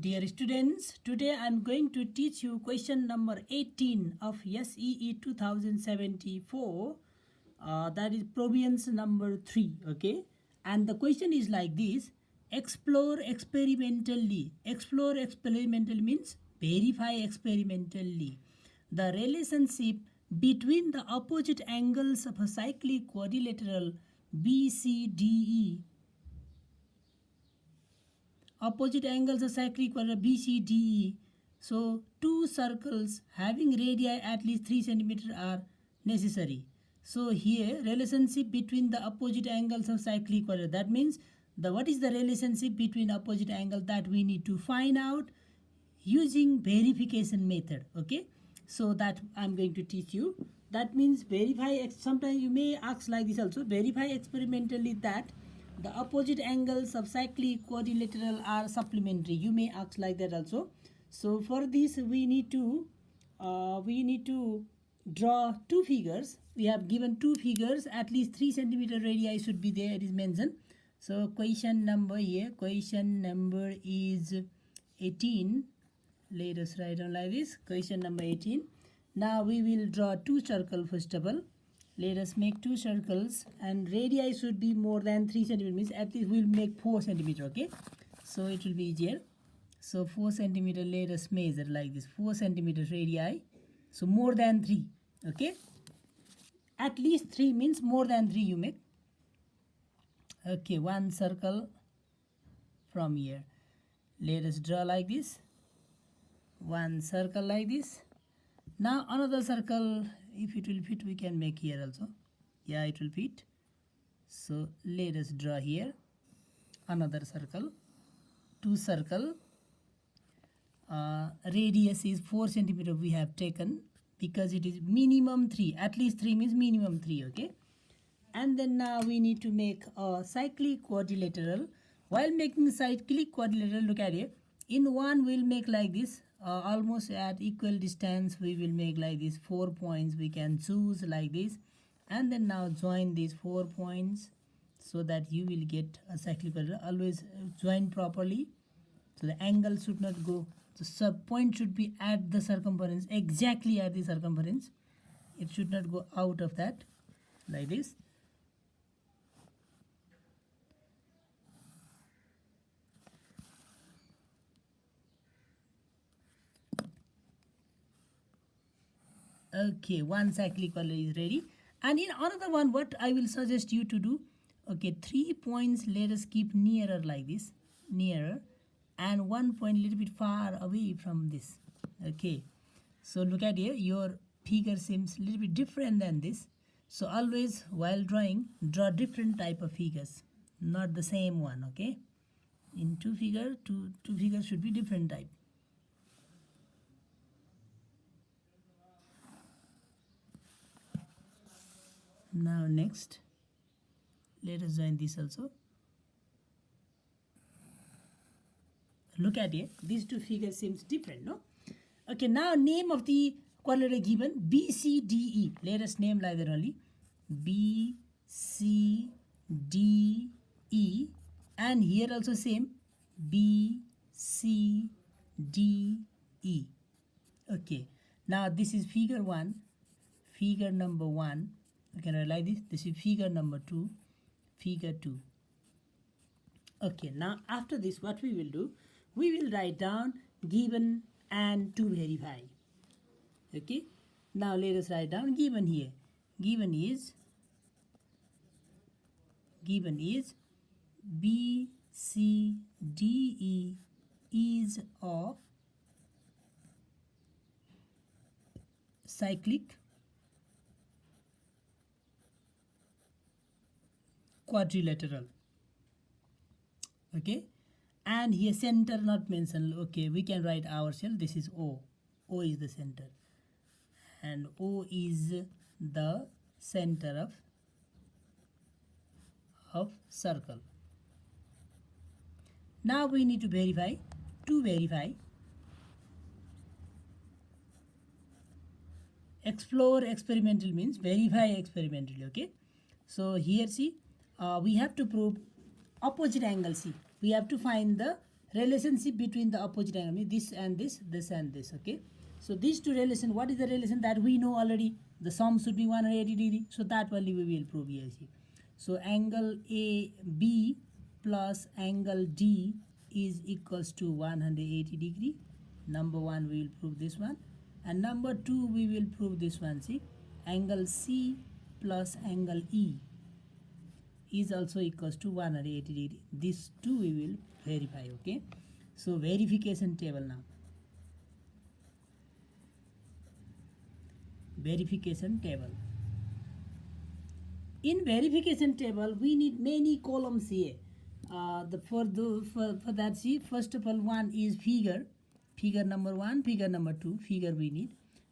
Dear students, today I am going to teach you question number 18 of SEE 2074. That is province number 3. Okay, and the question is like this: explore experimentally. Explore experimentally means verify experimentally the relationship between the opposite angles of a cyclic quadrilateral BCDE. Opposite angles of cyclic quadrilateral BCDE. So two circles having radii at least 3 cm are necessary. So here relationship between the opposite angles of cyclic quadrilateral. That means what is the relationship between opposite angle that we need to find out using verification method. Okay, so that I'm going to teach you. That means verify. Sometimes you may ask like this also: verify experimentally that the opposite angles of cyclic quadrilateral are supplementary. You may ask like that also. So for this we need to draw two figures. We have given two figures, at least 3 cm radii should be there, it is mentioned. So question number here, question number is 18. Let us write on like this, question number 18. Now we will draw two circles first of all. Let us make two circles, and radii should be more than 3 cm, means at least we'll make 4 cm. Okay, so it will be easier. So 4 cm, let us measure like this, 4 cm radii. So more than 3. Okay, at least 3 means more than 3 you make. Okay, one circle from here. Let us draw like this, one circle like this. Now another circle, if it will fit we can make here also. Yeah, it will fit. So let us draw here another circle, two circle. Radius is 4 cm we have taken because it is minimum 3. At least 3 means minimum 3. Okay, and then now we need to make a cyclic quadrilateral. While making cyclic quadrilateral, look at it. In one we'll make like this, almost at equal distance we will make like this 4 points we can choose like this, and then now join these 4 points so that you will get a cyclic quadrilateral. Always join properly, so the angle should not go, the sub point should be at the circumference, exactly at the circumference. It should not go out of that, like this. Okay, one cyclic quadrilateral is ready. And in another one, what I will suggest you to do, okay, 3 points let us keep nearer like this, nearer, and 1 point little bit far away from this. Okay, so look at here, your figure seems a little bit different than this. So always while drawing, draw different type of figures, not the same one. Okay, in two figures should be different type. Now next, let us join this also. Look at it, these two figures seems different, no? Okay, now name of the quadrilateral given BCDE. Let us name like that only, BCDE, and here also same, BCDE. Okay, now this is figure 1, figure number 1. You can write like this. This is figure number 2, figure 2. Okay, now after this what we will do, we will write down given and to verify. Okay, now let us write down given here. Given is BCDE is of cyclic quadrilateral. Okay, and here center not mentioned. Okay, we can write ourselves, this is O. O is the center, and O is the center of circle. Now we need to verify. To verify, explore experimental means verify experimentally. Okay, so here see, we have to prove opposite angle. See, we have to find the relationship between the opposite angle, means this and this and this, okay. So these two relation, what is the relation that we know already? The sum should be 180 degree, so that only we will prove here. See, so angle AB plus angle D is equals to 180 degree. Number one we will prove this one, and number two we will prove this one. See, angle C plus angle E is also equals to 180 degree. These two we will verify, okay. So verification table now. Verification table. In verification table we need many columns here. For that, see, first of all, one is figure number one, figure number two, figure we need.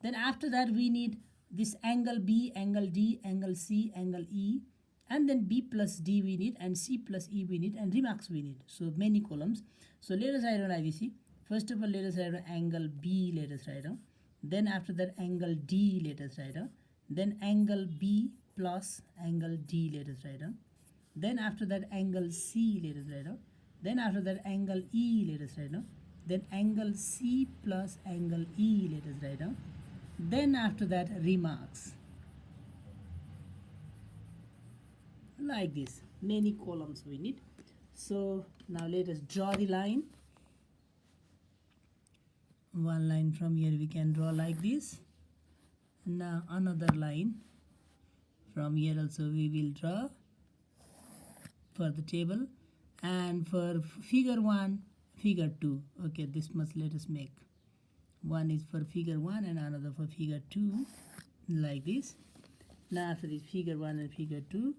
Then after that we need this angle B, angle D, angle C, angle E, and then B plus D we need, and C plus E we need, and remarks we need. So many columns. So let us write down like this. See, first of all let us write down angle B, let us write down. Then after that angle D, let us write down. Then angle B plus angle D, let us write down. Then after that angle C, let us write down. Then after that angle E, let us write down. Then angle C plus angle E, let us write down. Then after that remarks. Like this, many columns we need. So now let us draw the line. One line from here we can draw like this. Now another line from here also we will draw for the table, and for figure 1, figure 2, okay, this much let us make. One is for figure 1 and another for figure 2, like this. Now after this figure 1 and figure 2,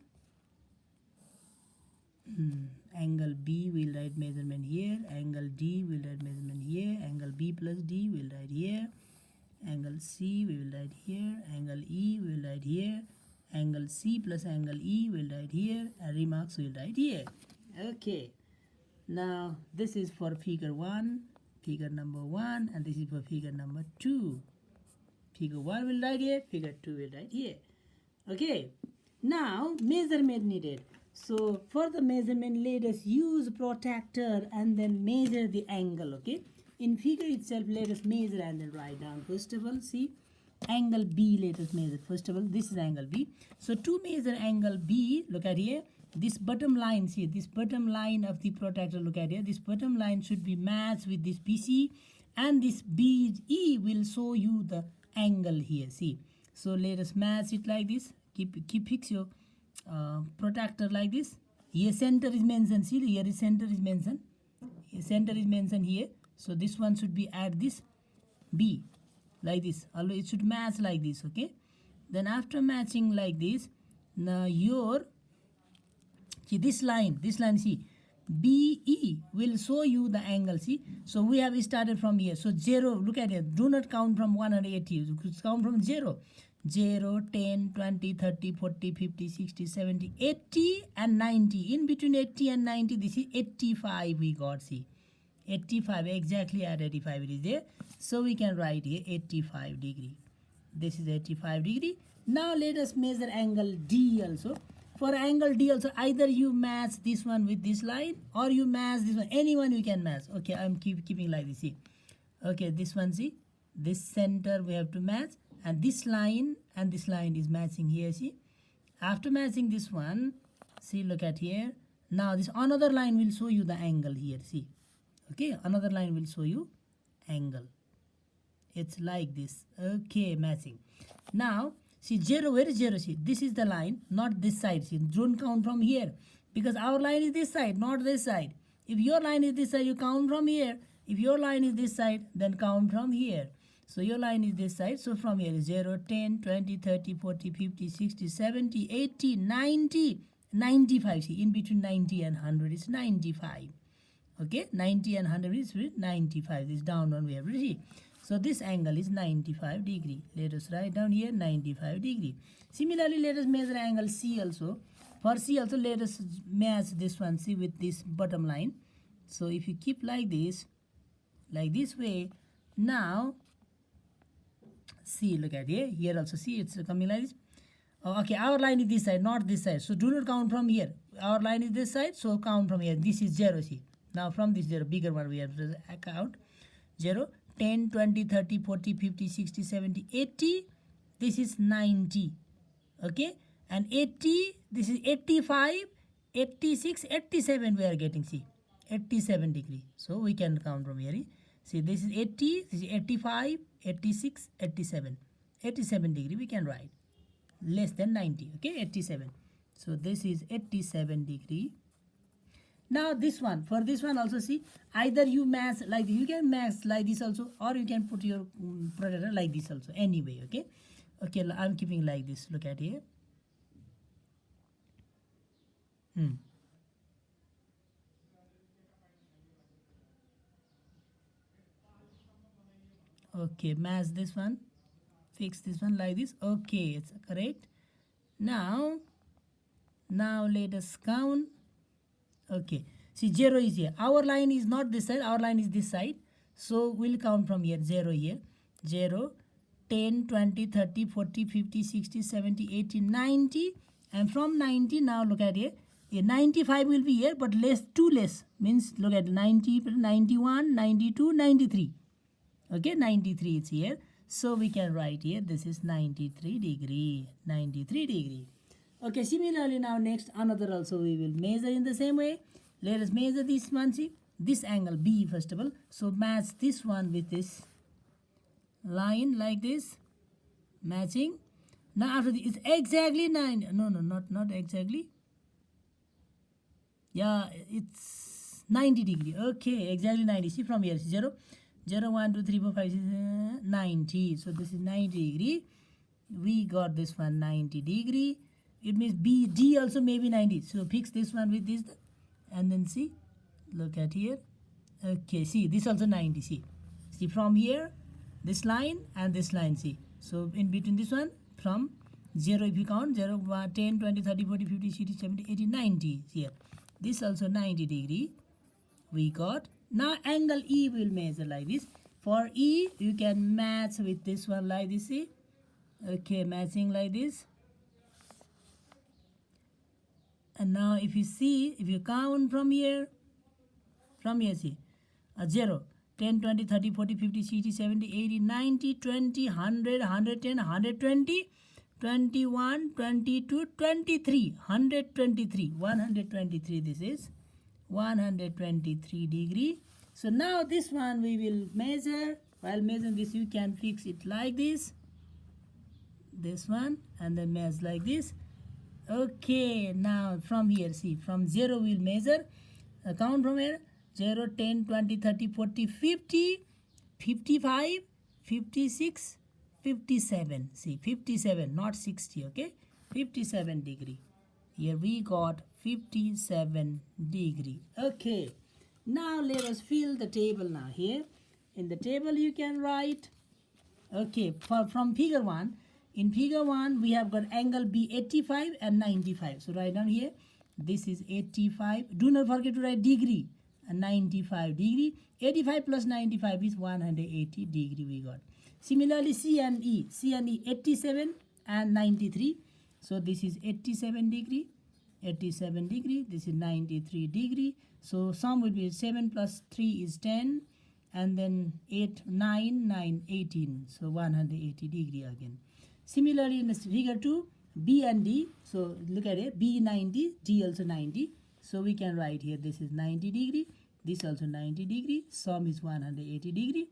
angle B will write measurement here, angle D will write measurement here, angle B plus D will write here, angle C we will write here, angle E we will write here, angle C plus angle E will write here, and remarks will write here. Okay, now this is for figure 1, figure number 1, and this is for figure number 2. Figure 1 will write here, figure 2 will write here. Okay, now measurement needed. So for the measurement, let us use protractor and then measure the angle, okay. In figure itself, let us measure and then write down. First of all, see, angle B, let us measure. First of all, this is angle B. So to measure angle B, look at here, this bottom line, see, this bottom line of the protractor, look at here, this bottom line should be matched with this BC, and this BE will show you the angle here, see. So let us match it like this. Fix your protractor like this. Here center is mentioned, see, here is center is mentioned. Here center is mentioned here. So this one should be at this B, like this. Although it should match like this, okay. Then after matching like this, now your, see, this line, see, BE will show you the angle, see. So we have started from here. So 0, look at it, do not count from 180, you could count from 0. 0, 10, 20, 30, 40, 50, 60, 70, 80 and 90. In between 80 and 90, this is 85 we got, see. 85, exactly at 85 it is there. So we can write here 85 degree. This is 85 degree. Now let us measure angle D also. For angle D also, either you match this one with this line or you match this one. Anyone you can match. Okay, I'm keeping like this, see. Okay, this one, see. This center we have to match. And this line and this line is matching here, see. After matching this one, see, look at here. Now this another line will show you the angle here, see. Okay, another line will show you angle. It's like this. Okay, matching. Now, see, 0, where is 0? See, this is the line, not this side. See, don't count from here. Because our line is this side, not this side. If your line is this side, you count from here. If your line is this side, then count from here. So your line is this side. So from here is 0, 10, 20, 30, 40, 50, 60, 70, 80, 90, 95. See, in between 90 and 100 is 95. Okay, 90 and 100 is 95. This down one we have to see. So this angle is 95 degree. Let us write down here 95 degree. Similarly, let us measure angle C also. For C also, let us match this one, see, with this bottom line. So if you keep like this way, now, see, look at here. Here also, see, it's coming like this. Okay, our line is this side, not this side. So do not count from here. Our line is this side, so count from here. This is 0, see. Now from this 0, bigger one we have to count. 0, 10, 20, 30, 40, 50, 60, 70, 80. This is 90. Okay, and 80, this is 85, 86, 87 we are getting, see, 87 degree. So we can count from here. See, this is 80, this is 85, 86, 87. 87 degree we can write. Less than 90, okay, 87. So this is 87 degree. Now this one, for this one also, see, either you match like this, you can match like this also, or you can put your protractor like this also, anyway, okay. Okay, I'm keeping like this, look at here. Okay, match this one, fix this one like this. Okay, it's correct. Now let us count. Okay, see, 0 is here. Our line is not this side, our line is this side. So we'll count from here. 0 here, 0, 10, 20, 30, 40, 50, 60, 70, 80, 90. And from 90, now look at here. 95 will be here, but less, 2 less. Means look at 90, 91, 92, 93. Okay, 93 is here. So we can write here, this is 93 degree. 93 degree. Okay, similarly now next another also we will measure in the same way. Let us measure this one, see, this angle B first of all. So match this one with this line like this, matching. Now after this, it's exactly 9. No, not exactly. Yeah, it's 90 degree. Okay, exactly 90. See from here, 0, 0, 1, 2, 3, 4, 5, 6, 90. So this is 90 degree. We got this one 90 degree. It means B, D also may be 90. So fix this one with this, and then see, look at here. Okay, see, this also 90. See from here, this line and this line, see. So in between this one, from 0 if you count, 0, 1, 10, 20, 30, 40, 50, 60, 70, 80, 90 here. This also 90 degree we got. Now angle E will measure like this. For E, you can match with this one like this, see. Okay, matching like this. And now if you see, if you count from here, see, 0, 10, 20, 30, 40, 50, 60, 70, 80, 90, 20, 100, 110, 120, 21, 22, 23, 123, 123, this is 123 degree. So now this one we will measure. While measuring this, you can fix it like this one, and then measure like this. Okay, now from here, see, from 0 we'll measure, count from here, 0, 10, 20, 30, 40, 50, 55, 56, 57. See, 57, not 60, okay? 57 degree. Here we got 57 degree. Okay, now let us fill the table now. Here, in the table you can write, okay, from figure 1, in figure 1, we have got angle B 85 and 95. So write down here, this is 85. Do not forget to write degree, and 95 degree. 85 plus 95 is 180 degree we got. Similarly, C and E, 87 and 93. So this is 87 degree, 87 degree. This is 93 degree. So sum will be 7 plus 3 is 10. And then 8, 9, 9, 18. So 180 degree again. Similarly, in this figure 2, B and D. So look at it, B 90, D also 90. So we can write here, this is 90 degree. This also 90 degree. Sum is 180 degree.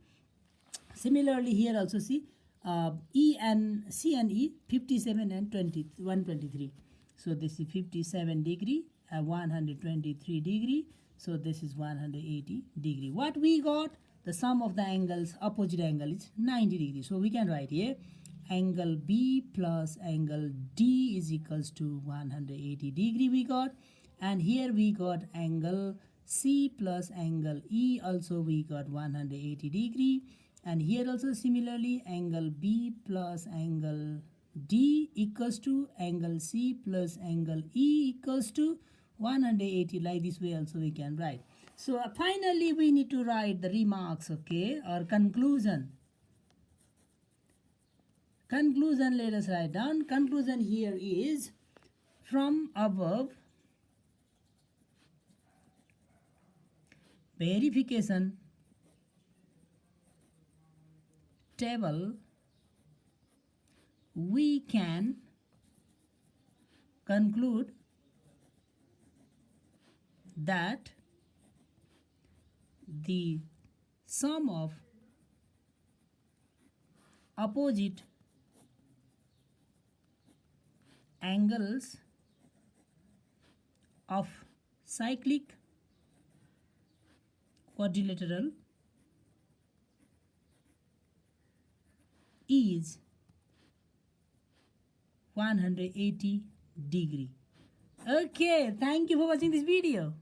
Similarly, here also see, E and C and E, 57 and 123. So this is 57 degree and 123 degree. So this is 180 degree. What we got? The sum of the angles, opposite angle is 90 degree. So we can write here, angle B plus angle D is equals to 180 degree we got. And here we got angle C plus angle E, also we got 180 degree. And here also similarly, angle B plus angle D equals to angle C plus angle E equals to 180. Like this way also we can write. So finally we need to write the remarks, okay, or conclusion. Conclusion, let us write down. Conclusion here is, from above verification table, we can conclude that the sum of opposite angles of cyclic quadrilateral is 180 degree. Okay, thank you for watching this video.